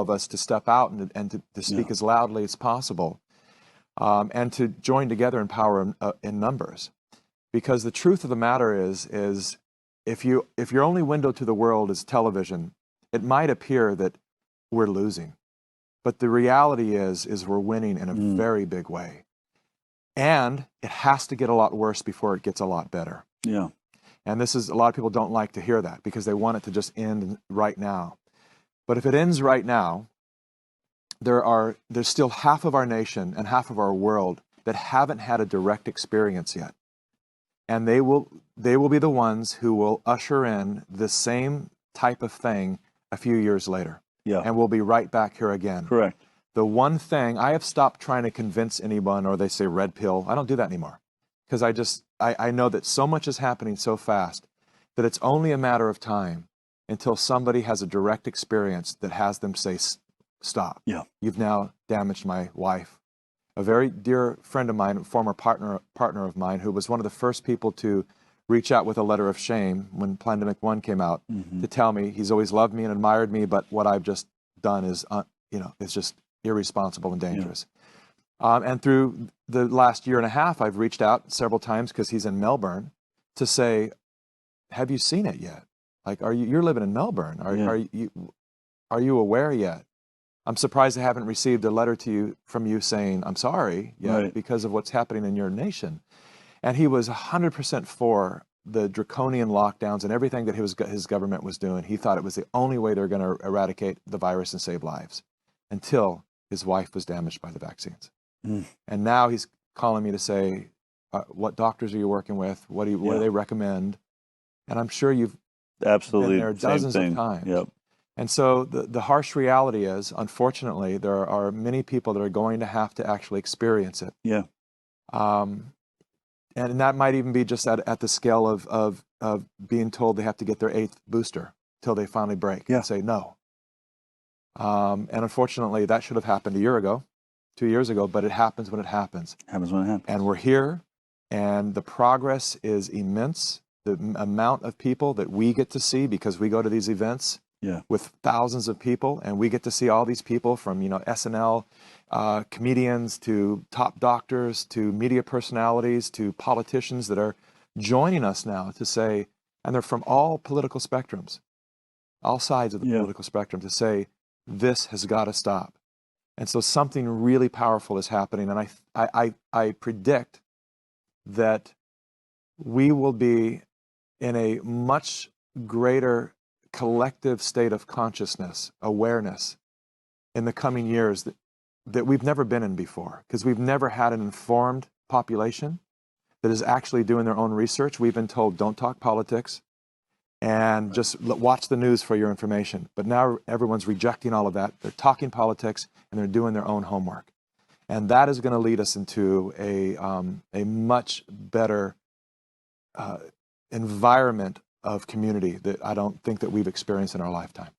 of us to step out and to speak as loudly as possible, and to join together in power in numbers. Because the truth of the matter is if your only window to the world is television, it might appear that we're losing. But the reality is we're winning in a very big way. And it has to get a lot worse before it gets a lot better. Yeah. And this is, a lot of people don't like to hear that because they want it to just end right now. But if it ends right now, there's still half of our nation and half of our world that haven't had a direct experience yet. And they will be the ones who will usher in the same type of thing a few years later. Yeah. And we'll be right back here again. Correct. The one thing, I have stopped trying to convince anyone, or they say red pill. I don't do that anymore. Because I know that so much is happening so fast that it's only a matter of time until somebody has a direct experience that has them say, stop. Yeah. You've now damaged my wife. A very dear friend of mine, former partner of mine, who was one of the first people to reach out with a letter of shame when Pandemic 1 came out, to tell me he's always loved me and admired me, but what I've just done is, it's just irresponsible and dangerous. And through the last year and a half, I've reached out several times because he's in Melbourne to say, have you seen it yet? Like, you're living in Melbourne? Are you aware yet? I'm surprised I haven't received a letter from you saying I'm sorry yet because of what's happening in your nation. And he was 100% for the draconian lockdowns and everything that his government was doing. He thought it was the only way they were going to eradicate the virus and save lives, until his wife was damaged by the vaccines. And now he's calling me to say, what doctors are you working with? What do they recommend? And I'm sure you've absolutely been there dozens of times. Yep. And so the harsh reality is, unfortunately, there are many people that are going to have to actually experience it. Yeah. And that might even be just at the scale of being told they have to get their 8th booster till they finally break and say no. And unfortunately, that should have happened a year ago, 2 years ago, but it happens when it happens. Happens when it happens. And we're here, and the progress is immense. The amount of people that we get to see, because we go to these events with thousands of people, and we get to see all these people from, SNL, comedians to top doctors to media personalities to politicians that are joining us now to say, and they're from all political spectrums, all sides of the political spectrum, to say, this has got to stop. And so something really powerful is happening. And I predict that we will be in a much greater collective state of consciousness, awareness, in the coming years that we've never been in before, because we've never had an informed population that is actually doing their own research. We've been told, don't talk politics and just watch the news for your information. But now everyone's rejecting all of that. They're talking politics and they're doing their own homework. And that is going to lead us into a much better environment of community that I don't think that we've experienced in our lifetime.